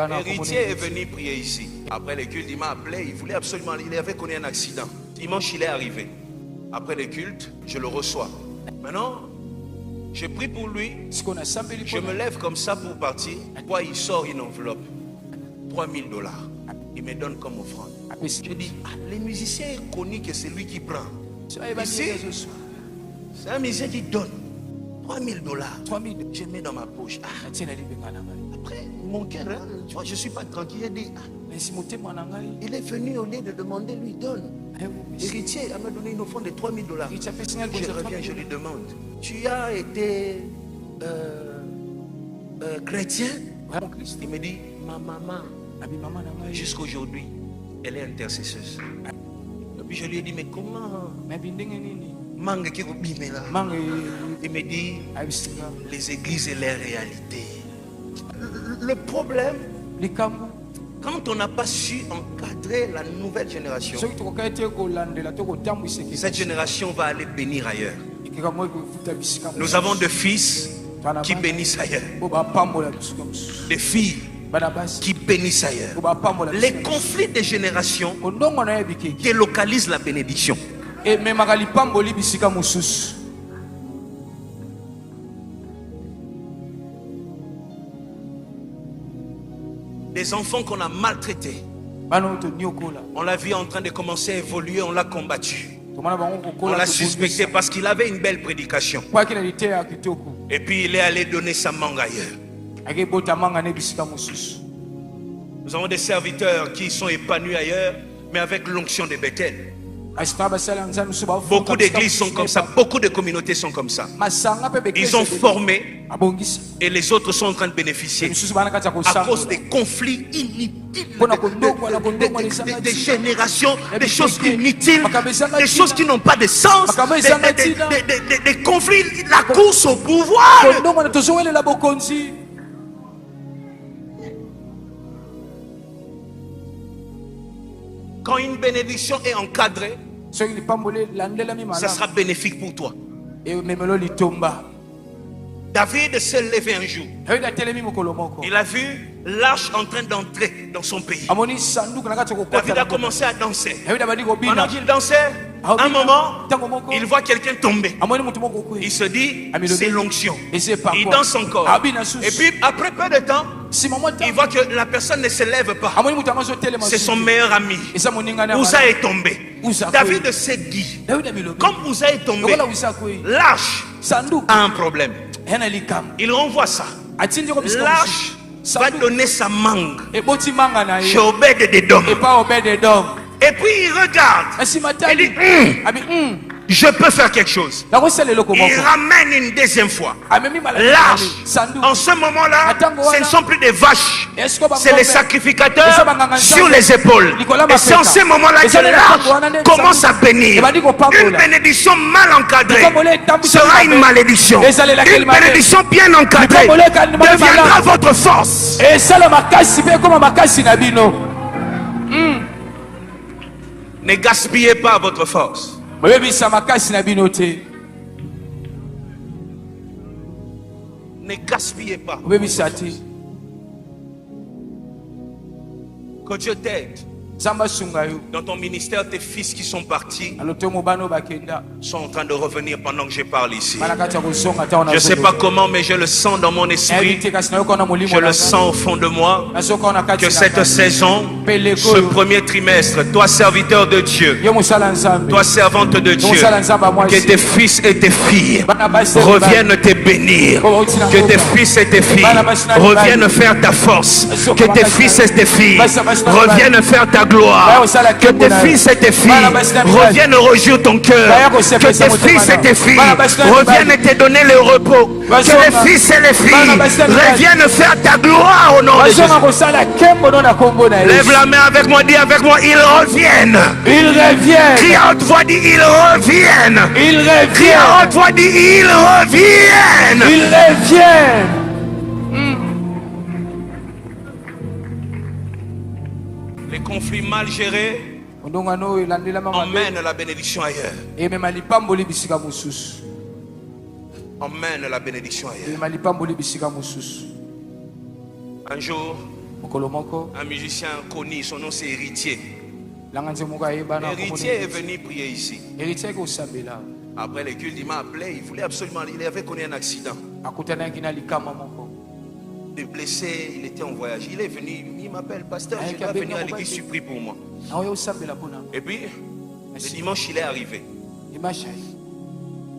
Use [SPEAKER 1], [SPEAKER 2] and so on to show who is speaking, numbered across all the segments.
[SPEAKER 1] L'héritier est venu prier ici. Après le culte, il m'a appelé. Il voulait absolument, il avait connu un accident. Dimanche, il est arrivé. Après le culte, je le reçois. Maintenant, je prie pour lui. Je me lève comme ça pour partir. Quoi, il sort une enveloppe. 3000 $. Il me donne comme offrande. Je dis, les musiciens sont connus que c'est lui qui prend. Ici, c'est un musicien qui donne 3000 $. Je mets dans ma poche. Après, mon cœur, tu vois, je ne suis pas tranquille. Il dit, il est venu au lieu de demander, lui donne. L'héritier m'a donné une offrande de 3000 $. Je reviens, je lui demande, tu as été chrétien? Il me dit, ma maman, jusqu'aujourd'hui, elle est intercesseuse. Et puis je lui ai dit, mais comment? Mangue qui est là. Il me dit, les églises et les réalités. Le problème, quand on n'a pas su encadrer la nouvelle génération, cette génération va aller bénir ailleurs. Nous avons des fils qui bénissent ailleurs, des filles qui bénissent ailleurs. Les conflits des générations délocalisent la bénédiction. Des enfants qu'on a maltraités, on l'a vu en train de commencer à évoluer, on l'a combattu. On l'a suspecté parce qu'il avait une belle prédication. Et puis il est allé donner sa mangue ailleurs. Nous avons des serviteurs qui sont épanouis ailleurs, mais avec l'onction de Bethel. Beaucoup d'églises sont comme ça, beaucoup de communautés sont comme ça. Ils ont formé et les autres sont en train de bénéficier à cause des conflits inutiles, des générations, des choses inutiles, des choses qui n'ont pas de sens, des conflits, la course au pouvoir. Quand une bénédiction est encadrée, ça sera bénéfique pour toi. David s'est levé un jour. Il a vu l'arche en train d'entrer dans son pays. David a commencé à danser. Pendant qu'il dansait, à un moment, il voit quelqu'un tomber. Il se dit, c'est l'onction. Il danse encore. Et puis, après peu de temps, il voit que la personne ne se lève pas. C'est son meilleur ami. Uza est tombé. David s'est dit, comme Uza est tombé, l'arche a un problème. Il renvoie ça. L'arche va donner sa mangue chez Obed-Edom. Et puis il regarde et dit, je peux faire quelque chose. Il ramène une deuxième fois l'arche. En ce moment-là, ce ne sont plus des vaches, c'est les sacrificateurs sur les épaules. Et c'est en ce moment-là que l'arche commence à bénir. Une bénédiction mal encadrée sera une malédiction. Une bénédiction bien encadrée deviendra votre force. Ne gaspillez pas votre force. Ne gaspillez pas. Que Dieu t'aide. Dans ton ministère, tes fils qui sont partis sont en train de revenir pendant que je parle ici. Je ne sais pas comment, mais je le sens dans mon esprit. Je le sens au fond de moi. Que cette saison, ce premier trimestre, toi serviteur de Dieu, toi servante de Dieu, que tes fils et tes filles reviennent te bénir. Que tes fils et tes filles reviennent faire ta force. Que tes fils et tes filles reviennent faire ta gloire. Que tes fils et tes filles reviennent réjouir ton cœur. Que tes fils et tes filles reviennent te donner le repos. Que les fils et les filles reviennent faire ta gloire au nom de Jésus. Lève la main avec moi, dis avec moi, ils reviennent.
[SPEAKER 2] Ils reviennent.
[SPEAKER 1] Crie à haute voix, dis ils reviennent.
[SPEAKER 2] Ils reviennent.
[SPEAKER 1] Crie à haute voix, dis ils reviennent.
[SPEAKER 2] Ils reviennent.
[SPEAKER 1] Les conflits mal gérés emmènent la bénédiction ailleurs. Emmène la bénédiction ailleurs. Un jour, Un musicien connu, son nom c'est Héritier. Héritier est venu prier ici. Après les cultes, il m'a appelé. Il voulait absolument, il avait connu un accident. Il est blessé, il était en voyage. Il est venu, il m'appelle, pasteur, je dois venir à l'église, tu pries pour moi. Et puis, le dimanche, il est arrivé.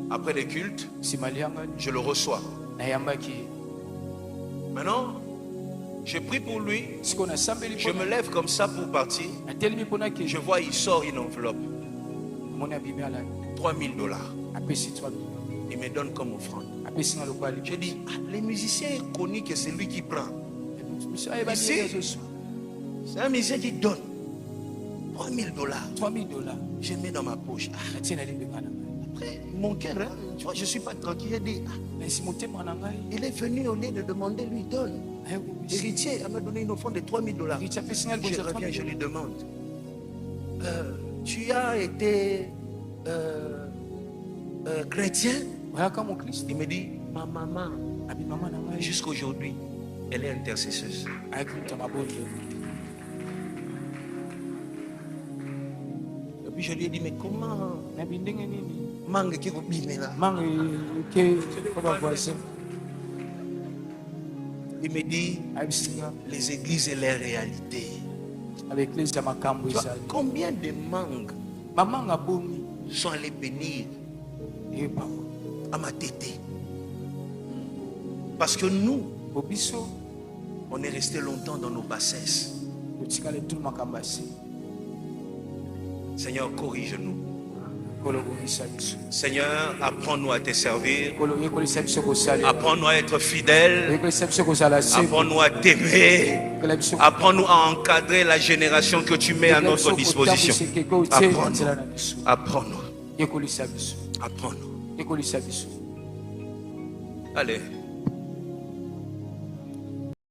[SPEAKER 1] Après les cultes, je le reçois. Maintenant, je prie pour lui. Je me lève comme ça pour partir. Je vois, il sort une enveloppe. $3000. Il me donne comme offrande. Je dis, les musiciens connus que c'est lui qui prend. Ici, c'est un musicien qui donne $3000. Je mets dans ma poche. Après, mon cœur, hein, tu vois, je ne suis pas tranquille. Je dis, il est venu au lieu de demander, lui donne. Héritier, elle m'a donné une offrande de $3000. Je reviens, je lui demande, tu as été chrétien? Il me dit, ma maman, jusqu'aujourd'hui, elle est intercesseuse. Et puis je lui ai dit, mais comment mangue qui vous bime là? Il me dit, les églises et les réalités. Combien de mangues sont allés bénir à ma tétée? Parce que nous, on est resté longtemps dans nos bassesses. Seigneur, corrige-nous. Seigneur, apprends-nous à te servir. Apprends-nous à être fidèles. Apprends-nous à t'aimer. Apprends-nous à encadrer la génération que tu mets à notre disposition. Apprends-nous. Apprends-nous. Apprends-nous. Allez.